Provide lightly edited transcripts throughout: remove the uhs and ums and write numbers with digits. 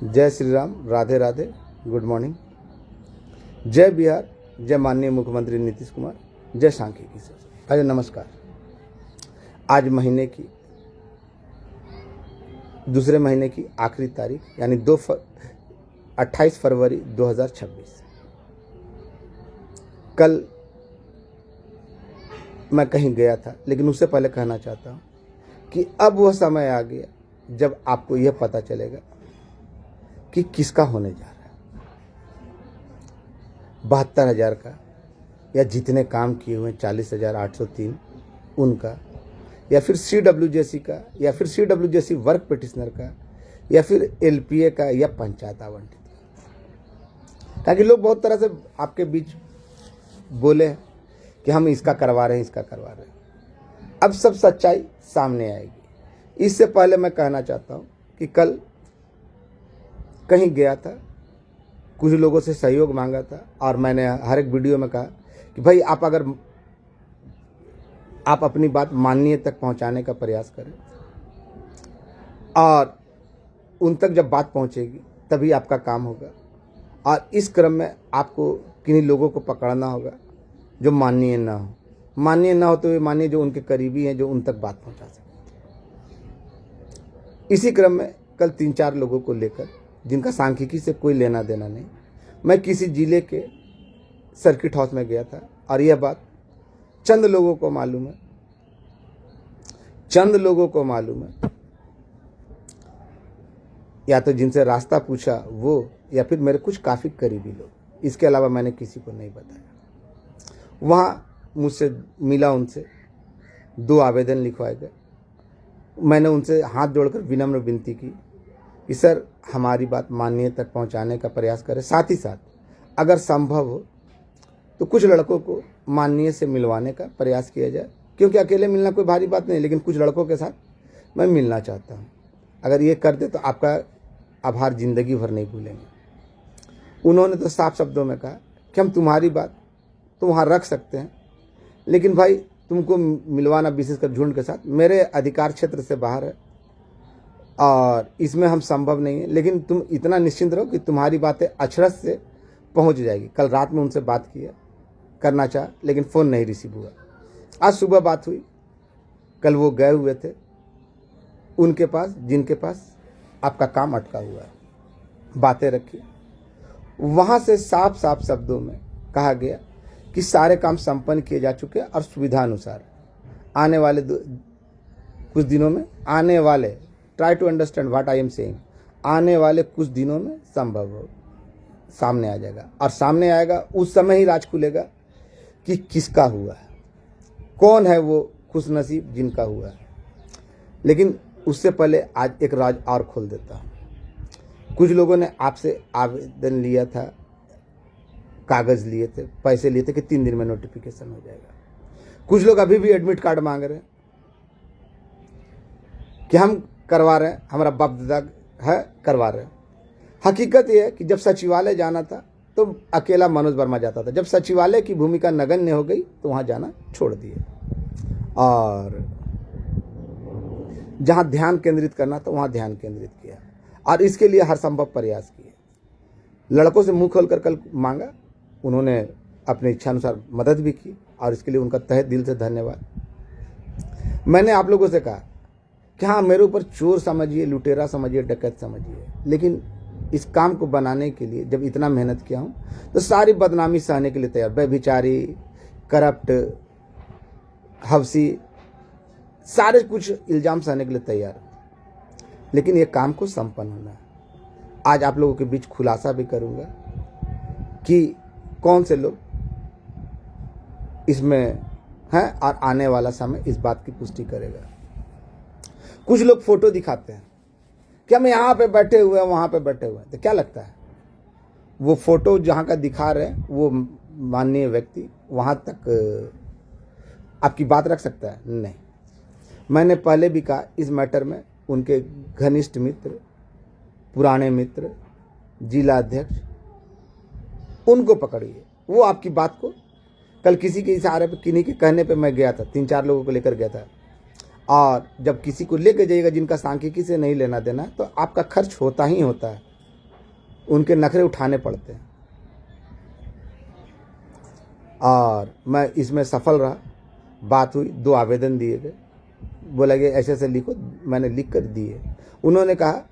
जय Shri Ram, Radhe Radhe, good morning. जय बिहार, जय माननीय मुख्यमंत्री नीतीश कुमार, जय सांख्यिकी सर। भाई नमस्कार। आज महीने की दूसरे महीने की आखिरी तारीख यानी 28 फरवरी 2026। कल मैं कहीं गया था, लेकिन उससे पहले कहना चाहता हूँ कि अब वह समय आ गया जब आपको यह पता चलेगा कि किसका होने जा रहा है। 72,000 का, या जितने काम किए हुए 40,803 उनका, या फिर CWJC का, या फिर CWJC वर्क पिटिशनर का, या फिर LPA का, या पंचायत आवंटित का। ताकि लोग बहुत तरह से आपके बीच बोले कि हम इसका करवा रहे हैं, इसका करवा रहे हैं। अब सब सच्चाई सामने आएगी। इससे पहले मैं कहना चाहता हूँ कि कल कहीं गया था, कुछ लोगों से सहयोग मांगा था, और मैंने हर एक वीडियो में कहा कि भाई आप अपनी बात माननीय तक पहुंचाने का प्रयास करें, और उन तक जब बात पहुंचेगी तभी आपका काम होगा। और इस क्रम में आपको किन्हीं लोगों को पकड़ना होगा जो माननीय ना हो। माननीय ना हो तो ये मानिए जो उनके करीबी हैं, जो उन तक बात पहुंचा सके। इसी क्रम में कल 3-4 लोगों को लेकर, जिनका सांख्यिकी से कोई लेना देना नहीं, मैं किसी जिले के सर्किट हाउस में गया था, और यह बात चंद लोगों को मालूम है, चंद लोगों को मालूम है, या तो जिनसे रास्ता पूछा वो, या फिर मेरे कुछ काफ़ी करीबी लोग। इसके अलावा मैंने किसी को नहीं बताया। वहाँ मुझसे मिला, उनसे 2 आवेदन लिखवाए गए। मैंने उनसे हाथ जोड़कर विनम्र विनती की कि सर हमारी बात माननीय तक पहुंचाने का प्रयास करें, साथ ही साथ अगर संभव हो तो कुछ लड़कों को माननीय से मिलवाने का प्रयास किया जाए, क्योंकि अकेले मिलना कोई भारी बात नहीं, लेकिन कुछ लड़कों के साथ मैं मिलना चाहता हूं। अगर ये कर दे तो आपका आभार जिंदगी भर नहीं भूलेंगे। उन्होंने तो साफ शब्दों में कहा कि हम तुम्हारी बात तो वहाँ रख सकते हैं, लेकिन भाई तुमको मिलवाना विशेषकर झुंड के साथ मेरे अधिकार क्षेत्र से बाहर है, और इसमें हम संभव नहीं है। लेकिन तुम इतना निश्चिंत रहो कि तुम्हारी बातें अक्षरश से पहुंच जाएगी। कल रात में उनसे बात करना चाहा, लेकिन फ़ोन नहीं रिसीव हुआ। आज सुबह बात हुई। कल वो गए हुए थे उनके पास जिनके पास आपका काम अटका हुआ है। बातें रखी, वहाँ से साफ साफ शब्दों में कहा गया कि सारे काम संपन्न किए जा चुके हैं, और सुविधा अनुसार आने वाले कुछ दिनों में, आने वाले, try to understand what I am saying, आने वाले कुछ दिनों में संभव हो सामने आ जाएगा। और सामने आएगा उस समय ही राज खुलेगा कि किसका हुआ है, कौन है वो खुशनसीब जिनका हुआ है। लेकिन उससे पहले आज एक राज और खोल देता हूँ। कुछ लोगों ने आपसे आवेदन लिया था, कागज़ लिए थे, पैसे लिए थे कि 3 दिन में नोटिफिकेशन हो जाएगा। कुछ लोग अभी भी एडमिट कार्ड मांग रहे हैं कि हम करवा रहे हैं, हमारा बाप दादा है, करवा रहे हैं। हकीकत यह है कि जब सचिवालय जाना था तो अकेला मनोज वर्मा जाता था। जब सचिवालय की भूमिका नगण्य हो गई तो वहाँ जाना छोड़ दिए, और जहाँ ध्यान केंद्रित करना था वहाँ ध्यान केंद्रित किया, और इसके लिए हर संभव प्रयास किए। लड़कों से मुंह खोलकर कल मांगा, उन्होंने अपनी इच्छानुसार मदद भी की, और इसके लिए उनका तहे दिल से धन्यवाद। मैंने आप लोगों से कहा कि हाँ, मेरे ऊपर चोर समझिए, लुटेरा समझिए, डकैत समझिए, लेकिन इस काम को बनाने के लिए जब इतना मेहनत किया हूँ तो सारी बदनामी सहने के लिए तैयार। बेभिचारी, करप्ट, हवसी, सारे कुछ इल्ज़ाम सहने के लिए तैयार, लेकिन ये काम को संपन्न होना है। आज आप लोगों के बीच खुलासा भी करूँगा कि कौन से लोग इसमें हैं, और आने वाला समय इस बात की पुष्टि करेगा। कुछ लोग फोटो दिखाते हैं कि हम यहाँ पे बैठे हुए हैं, वहाँ पे बैठे हुए हैं, तो क्या लगता है वो फोटो जहाँ का दिखा रहे हैं वो माननीय व्यक्ति वहाँ तक आपकी बात रख सकता है? नहीं। मैंने पहले भी कहा, इस मैटर में उनके घनिष्ठ मित्र, पुराने मित्र, जिला अध्यक्ष, उनको पकड़िए। वो आपकी बात को, कल किसी के इशारे पे, किन्हीं के कहने पे मैं गया था, 3-4 लोगों को लेकर गया था, और जब किसी को लेकर जाइएगा जिनका सांख्यिकी से नहीं लेना देना है, तो आपका खर्च होता ही होता है। उनके नखरे उठाने पड़ते हैं। और मैं इसमें सफल रहा। बात हुई, 2 आवेदन दिए गए, बोला कि ऐसे ऐसे लिखो, मैंने लिख कर दिए। उन्होंने कहा,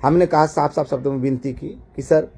हमने कहा साफ साफ शब्दों में विनती की कि सर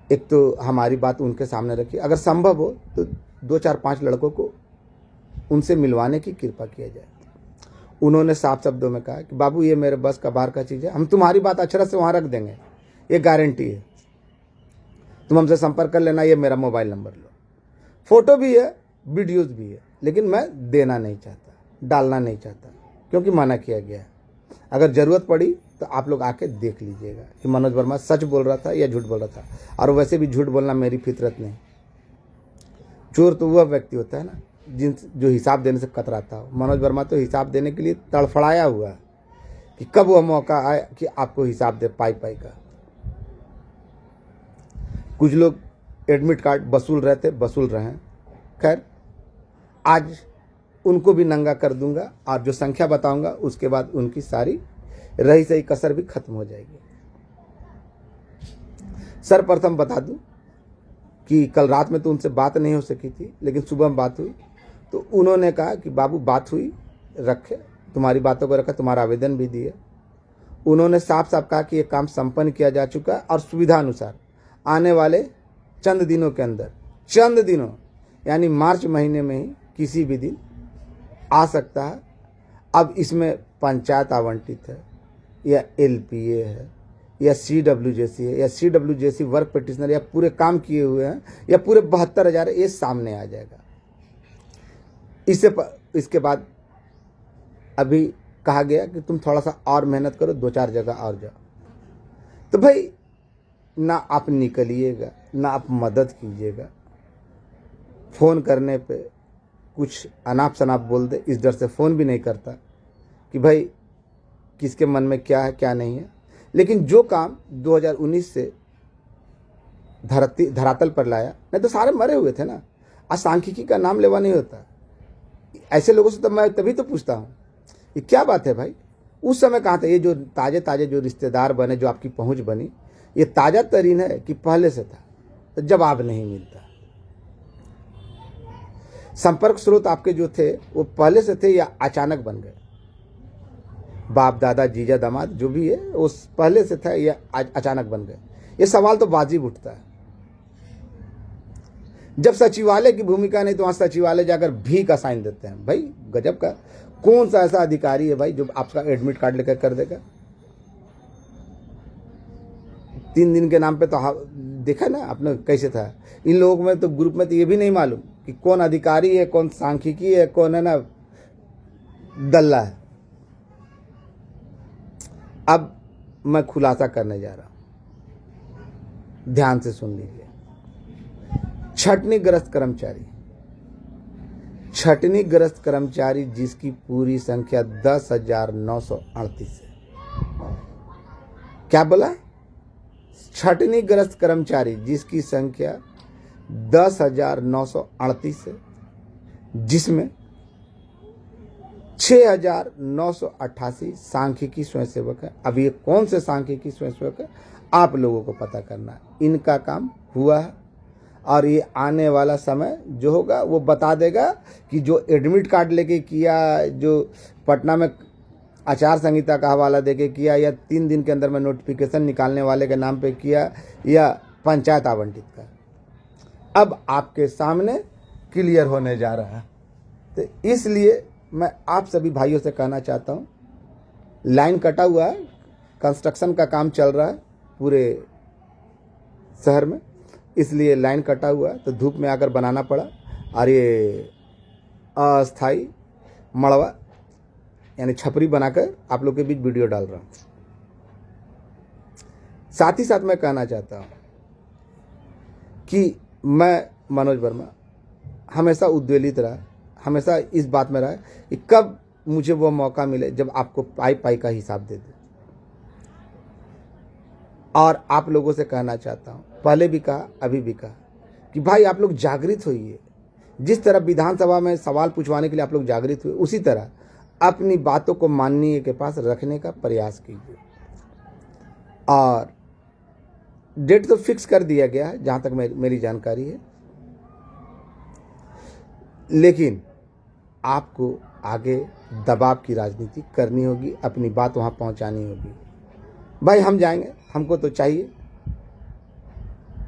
एक तो हमारी बात उनके सामने रखिए, अगर संभव हो तो 2 4 5 लड़कों को उनसे मिलवाने की कृपा किया जाए। उन्होंने साफ शब्दों में कहा कि बाबू ये मेरे बस का बाहर का चीज़ है, हम तुम्हारी बात अक्षर से वहाँ रख देंगे, ये गारंटी है, तुम हमसे संपर्क कर लेना, ये मेरा मोबाइल नंबर लो। फोटो भी है, वीडियोज़ भी है, लेकिन मैं देना नहीं चाहता, डालना नहीं चाहता, क्योंकि मना किया गया है। अगर ज़रूरत पड़ी तो आप लोग आके देख लीजिएगा कि मनोज वर्मा सच बोल रहा था या झूठ बोल रहा था। और वैसे भी झूठ बोलना मेरी फितरत नहीं। चोर तो वह व्यक्ति होता है ना जो हिसाब देने से कतराता हो। मनोज वर्मा तो हिसाब देने के लिए तड़फड़ाया हुआ है कि कब वह मौका आए कि आपको हिसाब दे पाई पाई का। कुछ लोग एडमिट कार्ड वसूल रहे थे, वसूल रहे हैं। खैर, आज उनको भी नंगा कर दूंगा और जो संख्या बताऊंगा उसके बाद उनकी सारी रही सही कसर भी खत्म हो जाएगी। सर्वप्रथम बता दूं कि कल रात में तो उनसे बात नहीं हो सकी थी, लेकिन सुबह में बात हुई तो उन्होंने कहा कि बाबू बात हुई, रखे, तुम्हारी बातों को रखा, तुम्हारा आवेदन भी दिया। उन्होंने साफ साफ कहा कि ये काम संपन्न किया जा चुका है और सुविधा अनुसार आने वाले चंद दिनों के अंदर, चंद दिनों यानी मार्च महीने में ही किसी भी दिन आ सकता है। अब इसमें पंचायत आवंटित है या एलपीए है या सीडब्ल्यूजेसी है या सीडब्ल्यूजेसी वर्क पिटिशनर या पूरे काम किए हुए हैं या पूरे 72,000, ये सामने आ जाएगा। इसके बाद अभी कहा गया कि तुम थोड़ा सा और मेहनत करो, 2 4 जगह और जाओ। तो भाई ना आप निकलिएगा, ना आप मदद कीजिएगा। फ़ोन करने पे कुछ अनाप शनाप बोल दे, इस डर से फ़ोन भी नहीं करता कि भाई किसके मन में क्या है क्या नहीं है। लेकिन जो काम 2019 से धरातल पर लाया, नहीं तो सारे मरे हुए थे ना। असांख्यिकी का नाम लेवा नहीं होता। ऐसे लोगों से तो मैं तभी तो पूछता हूँ, ये क्या बात है भाई, उस समय कहाँ थे? ये जो ताज़े ताज़े जो रिश्तेदार बने, जो आपकी पहुँच बनी, ये ताज़ा तरीन है कि पहले से था? तो जवाब नहीं मिलता। संपर्क स्रोत आपके जो थे वो पहले से थे या अचानक बन गए? बाप दादा जीजा दामाद जो भी है वो पहले से था या अचानक बन गए? ये सवाल तो वाजिब उठता है। जब सचिवालय की भूमिका नहीं तो वहां सचिवालय जाकर भी का साइन देते हैं। भाई गजब का, कौन सा ऐसा अधिकारी है भाई जो आपका एडमिट कार्ड लेकर कर देगा? 3 दिन के नाम पे तो देखा ना आपने कैसे था। इन लोगों में तो ग्रुप में तो ये भी नहीं मालूम कि कौन अधिकारी है, कौन सांख्यिकी है, कौन है ना दल्ला है। अब मैं खुलासा करने जा रहा हूं, ध्यान से सुन लीजिए। छटनीग्रस्त कर्मचारी जिसकी पूरी संख्या 10,938 है। क्या बोला? छटनीग्रस्त कर्मचारी जिसकी संख्या 10,938 है, जिसमें 6,988 सांख्यिकी स्वयंसेवक है। अब ये कौन से सांख्यिकी स्वयंसेवक है आप लोगों को पता करना है। इनका काम हुआ है और ये आने वाला समय जो होगा वो बता देगा कि जो एडमिट कार्ड लेके किया, जो पटना में आचार संहिता का हवाला देके किया, या 3 दिन के अंदर में नोटिफिकेशन निकालने वाले के नाम पे किया, या पंचायत आवंटित का, अब आपके सामने क्लियर होने जा रहा है। तो इसलिए मैं आप सभी भाइयों से कहना चाहता हूँ, लाइन कटा हुआ है, कंस्ट्रक्शन का काम चल रहा है पूरे शहर में, इसलिए लाइन कटा हुआ है, तो धूप में आकर बनाना पड़ा। और ये अस्थाई मड़वा यानी छपरी बनाकर आप लोग के बीच वीडियो डाल रहा हूँ। साथ ही साथ मैं कहना चाहता हूँ कि मैं मनोज वर्मा हमेशा उद्वेलित रहा, हमेशा इस बात में रहा कि कब मुझे वो मौका मिले जब आपको पाई पाई का हिसाब दे दूं। और आप लोगों से कहना चाहता हूँ, पहले भी कहा अभी भी कहा, कि भाई आप लोग जागृत होइए। जिस तरह विधानसभा में सवाल पूछवाने के लिए आप लोग जागृत हुए, उसी तरह अपनी बातों को माननीय के पास रखने का प्रयास कीजिए। और डेट तो फिक्स कर दिया गया है जहाँ तक मेरी जानकारी है, लेकिन आपको आगे दबाव की राजनीति करनी होगी, अपनी बात वहाँ पहुँचानी होगी। भाई हम जाएंगे, हमको तो चाहिए,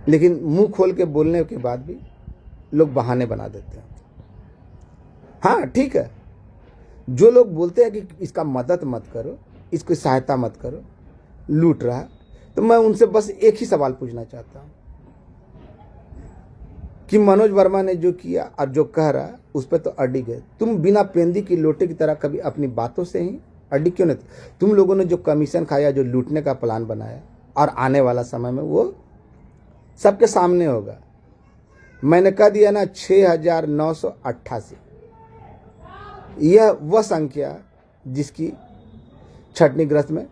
लेकिन मुंह खोल के बोलने के बाद भी लोग बहाने बना देते हैं। हाँ ठीक है, जो लोग बोलते हैं कि इसका मदद मत करो, इसकी सहायता मत करो, लूट रहा है, तो मैं उनसे बस एक ही सवाल पूछना चाहता हूँ कि मनोज वर्मा ने जो किया और जो कह रहा है उस पर तो अडिग है। तुम बिना पेंदी की लोटे की तरह कभी अपनी बातों से ही अडिग क्यों नहीं? तुम लोगों ने जो कमीशन खाया, जो लूटने का प्लान बनाया, और आने वाला समय में वो सबके सामने होगा। मैंने कह दिया ना 6,988, यह वह संख्या जिसकी छटनी ग्रस्त में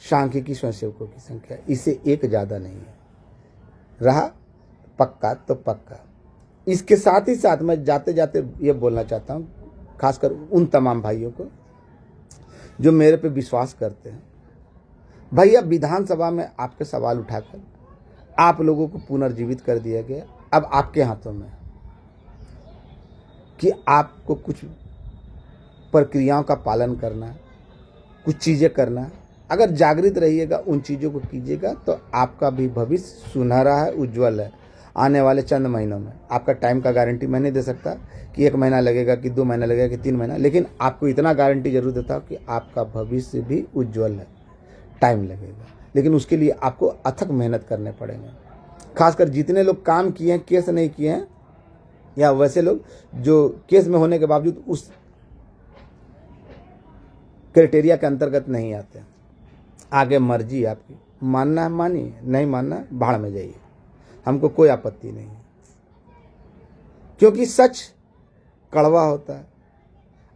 सांख्यिकी स्वयंसेवकों की संख्या, इससे एक ज़्यादा नहीं है। रहा पक्का तो पक्का। इसके साथ ही साथ मैं जाते जाते ये बोलना चाहता हूँ, खासकर उन तमाम भाइयों को जो मेरे पे विश्वास करते हैं। भैया, विधानसभा में आपके सवाल उठाकर आप लोगों को पुनर्जीवित कर दिया गया। अब आपके हाथों में कि आपको कुछ प्रक्रियाओं का पालन करना है, कुछ चीज़ें करना है। अगर जागृत रहिएगा, उन चीज़ों को कीजिएगा, तो आपका भी भविष्य सुनहरा है, उज्जवल है। आने वाले चंद महीनों में आपका टाइम का गारंटी मैं नहीं दे सकता कि 1 महीना लगेगा, कि 2 महीना लगेगा, कि 3 महीना, लेकिन आपको इतना गारंटी जरूर देता हूँ कि आपका भविष्य भी उज्जवल है। टाइम लगेगा, लेकिन उसके लिए आपको अथक मेहनत करने पड़ेंगे। खासकर जितने लोग काम किए हैं, केस नहीं किए हैं, या वैसे लोग जो केस में होने के बावजूद उस क्राइटेरिया के अंतर्गत नहीं आते। आगे मर्जी आपकी, मानना है मानिए, नहीं मानना है भाड़ में जाइए, हमको कोई आपत्ति नहीं है। क्योंकि सच कड़वा होता है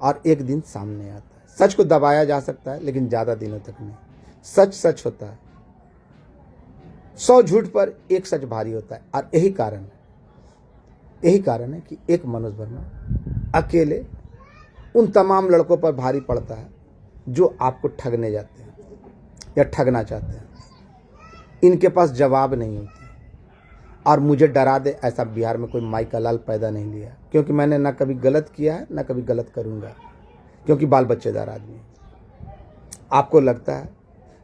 और एक दिन सामने आता है। सच को दबाया जा सकता है, लेकिन ज़्यादा दिनों तक नहीं। सच सच होता है। 100 झूठ पर एक सच भारी होता है। और यही कारण है कि एक मनोज वर्मा अकेले उन तमाम लड़कों पर भारी पड़ता है जो आपको ठगने जाते हैं या ठगना चाहते हैं। इनके पास जवाब नहीं होती। और मुझे डरा दे ऐसा बिहार में कोई माई का लाल पैदा नहीं लिया, क्योंकि मैंने ना कभी गलत किया है, ना कभी गलत करूँगा, क्योंकि बाल बच्चेदार आदमी। आपको लगता है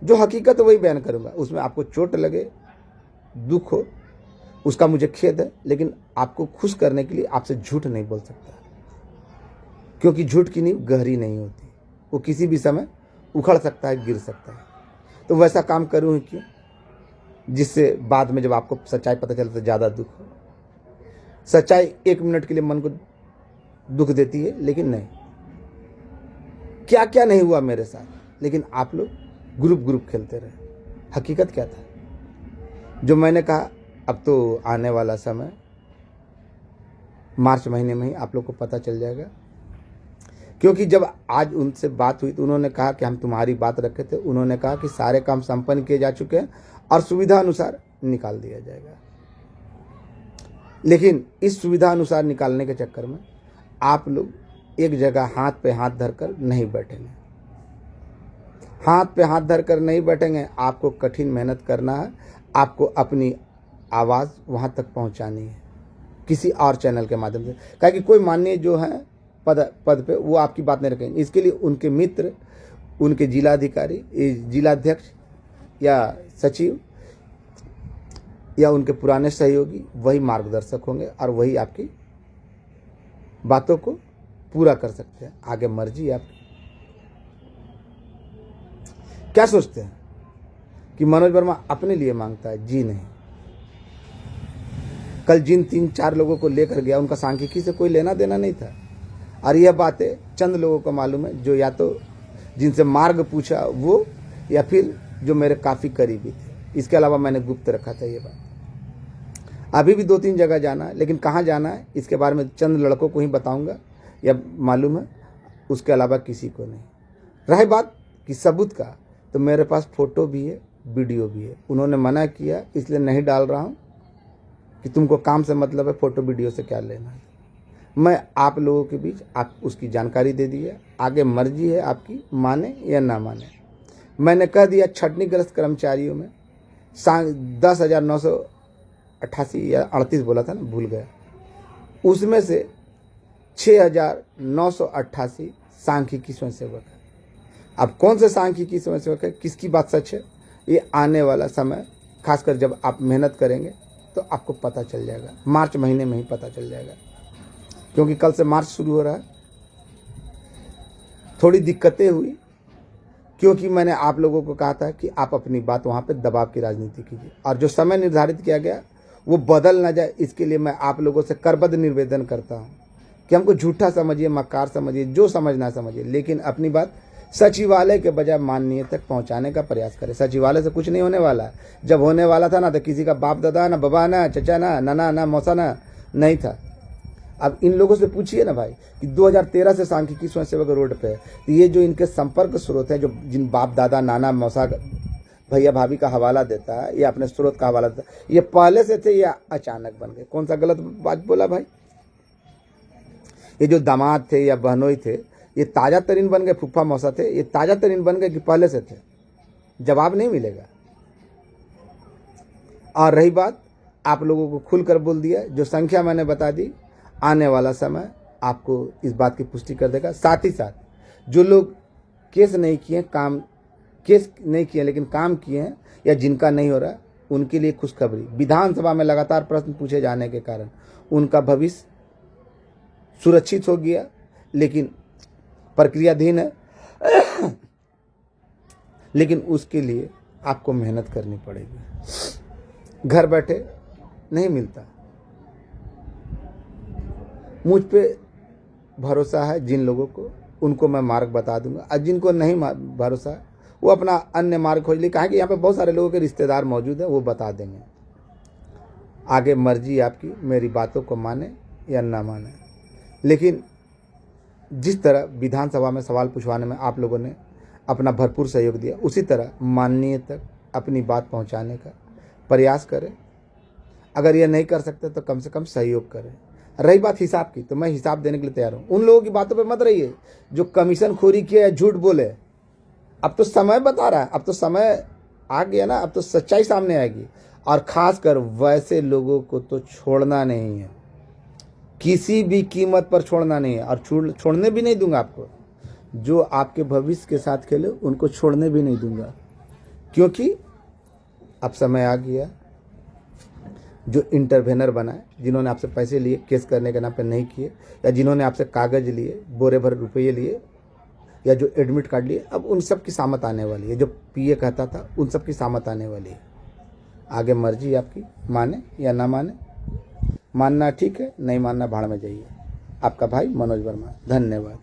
जो हकीकत वही बयान करूँगा, उसमें आपको चोट लगे, दुख हो, उसका मुझे खेद है, लेकिन आपको खुश करने के लिए आपसे झूठ नहीं बोल सकता, क्योंकि झूठ की नींव गहरी नहीं होती। वो किसी भी समय उखड़ सकता है, गिर सकता है। तो वैसा काम करूँ क्यों जिससे बाद में जब आपको सच्चाई पता चले तो ज़्यादा दुख हो। सच्चाई 1 मिनट के लिए मन को दुख देती है, लेकिन नहीं, क्या क्या नहीं हुआ मेरे साथ, लेकिन आप लोग ग्रुप खेलते रहे। हकीकत क्या था जो मैंने कहा, अब तो आने वाला समय मार्च महीने में ही आप लोग को पता चल जाएगा। क्योंकि जब आज उनसे बात हुई तो उन्होंने कहा कि हम तुम्हारी बात रखे थे। उन्होंने कहा कि सारे काम संपन्न किए जा चुके हैं और सुविधा अनुसार निकाल दिया जाएगा। लेकिन इस सुविधा अनुसार निकालने के चक्कर में आप लोग एक जगह हाथ पे हाथ धरकर नहीं बैठेंगे। हाथ पे हाथ धरकर नहीं बैठेंगे। आपको कठिन मेहनत करना है। आपको अपनी आवाज़ वहाँ तक पहुँचानी है किसी और चैनल के माध्यम से। क्या कि कोई माननीय जो है पद पे, वो आपकी बात नहीं रखेंगे। इसके लिए उनके मित्र, उनके जिलाधिकारी, जिलाध्यक्ष या सचिव या उनके पुराने सहयोगी वही मार्गदर्शक होंगे और वही आपकी बातों को पूरा कर सकते हैं। आगे मर्जी आपकी। क्या सोचते हैं कि मनोज वर्मा अपने लिए मांगता है? जी नहीं। कल जिन 3-4 लोगों को लेकर गया, उनका सांख्यिकी से कोई लेना देना नहीं था। और यह बातें चंद लोगों को मालूम है, जो या तो जिनसे मार्ग पूछा वो, या फिर जो मेरे काफ़ी करीबी थे। इसके अलावा मैंने गुप्त रखा था ये बात। अभी भी 2-3 जगह जाना है, लेकिन कहाँ जाना है इसके बारे में चंद लड़कों को ही बताऊंगा, या मालूम है, उसके अलावा किसी को नहीं। रही बात कि सबूत का, तो मेरे पास फ़ोटो भी है, वीडियो भी है। उन्होंने मना किया, इसलिए नहीं डाल रहा हूँ कि तुमको काम से मतलब है, फ़ोटो वीडियो से क्या लेना है। मैं आप लोगों के बीच आप उसकी जानकारी दे दी है। आगे मर्जी है आपकी, माने या ना माने। मैंने कह दिया छटनीग्रस्त कर्मचारियों में 10,988 या 38 बोला था ना, भूल गया। उसमें से 6,988 सांख्यिकी स्वयंसेवक है। अब कौन से सांख्यिकी स्वयंसेवक है, किसकी बात सच है, ये आने वाला समय, खासकर जब आप मेहनत करेंगे तो आपको पता चल जाएगा। मार्च महीने में ही पता चल जाएगा, क्योंकि कल से मार्च शुरू हो रहा है। थोड़ी दिक्कतें हुई, क्योंकि मैंने आप लोगों को कहा था कि आप अपनी बात वहाँ पे दबाव की राजनीति कीजिए, और जो समय निर्धारित किया गया वो बदल ना जाए, इसके लिए मैं आप लोगों से करबद्ध निवेदन करता हूँ कि हमको झूठा समझिए, मक्कार समझिए, जो समझना समझिए, लेकिन अपनी बात सचिवालय के बजाय माननीय तक पहुंचाने का प्रयास करें। सचिवालय से कुछ नहीं होने वाला है। जब होने वाला था ना, तो किसी का बाप दादा ना, बाबा ना, चचा ना, नाना ना, मौसा ना नहीं था। अब इन लोगों से पूछिए ना भाई कि 2013 से सांख्यिकी स्वयंसेवक रोड पे है, तो ये जो इनके संपर्क स्रोत हैं, जो जिन बाप दादा, नाना, मौसा, भैया भाभी का हवाला देता है या अपने स्रोत का हवाला देता है, ये पहले से थे या अचानक बन गए? कौन सा गलत बात बोला भाई? ये जो दामाद थे या बहनोई थे, ये ताज़ा तरीन बन गए? फूफा मौसा थे, ये ताज़ा तरीन बन गए कि पहले से थे? जवाब नहीं मिलेगा। और रही बात, आप लोगों को खुलकर बोल दिया, जो संख्या मैंने बता दी, आने वाला समय आपको इस बात की पुष्टि कर देगा। साथ ही साथ जो लोग केस नहीं किए, केस नहीं किए लेकिन काम किए हैं, या जिनका नहीं हो रहा, उनके लिए खुशखबरी। विधानसभा में लगातार प्रश्न पूछे जाने के कारण उनका भविष्य सुरक्षित हो गया, लेकिन प्रक्रियाधीन है। लेकिन उसके लिए आपको मेहनत करनी पड़ेगी, घर बैठे नहीं मिलता। मुझ पे भरोसा है जिन लोगों को, उनको मैं मार्ग बता दूंगा, और जिनको नहीं भरोसा है वो अपना अन्य मार्ग खोज ले। कहा कि यहाँ पे बहुत सारे लोगों के रिश्तेदार मौजूद हैं, वो बता देंगे। आगे मर्जी आपकी, मेरी बातों को माने या ना माने, लेकिन जिस तरह विधानसभा में सवाल पूछवाने में आप लोगों ने अपना भरपूर सहयोग दिया, उसी तरह माननीय तक अपनी बात पहुंचाने का प्रयास करें। अगर ये नहीं कर सकते तो कम से कम सहयोग करें। रही बात हिसाब की, तो मैं हिसाब देने के लिए तैयार हूँ। उन लोगों की बातों पे मत रहिए जो कमीशन खोरी किए या झूठ बोले। अब तो समय बता रहा है, अब तो समय आ गया ना, अब तो सच्चाई सामने आएगी। और खासकर वैसे लोगों को तो छोड़ना नहीं है, किसी भी कीमत पर छोड़ना नहीं है, और छोड़ने भी नहीं दूंगा आपको। जो आपके भविष्य के साथ खेले उनको छोड़ने भी नहीं दूंगा, क्योंकि अब समय आ गया। जो इंटरवेनर बनाए, जिन्होंने आपसे पैसे लिए, केस करने के नाम पे नहीं किए, या जिन्होंने आपसे कागज लिए, बोरे भर रुपये लिए, या जो एडमिट कार्ड लिए, अब उन सब की सामत आने वाली है। जो पीए कहता था, उन सब की सामत आने वाली है। आगे मर्जी आपकी, माने या ना माने। मानना ठीक है, नहीं मानना भाड़ में जाइए। आपका भाई मनोज वर्मा, धन्यवाद।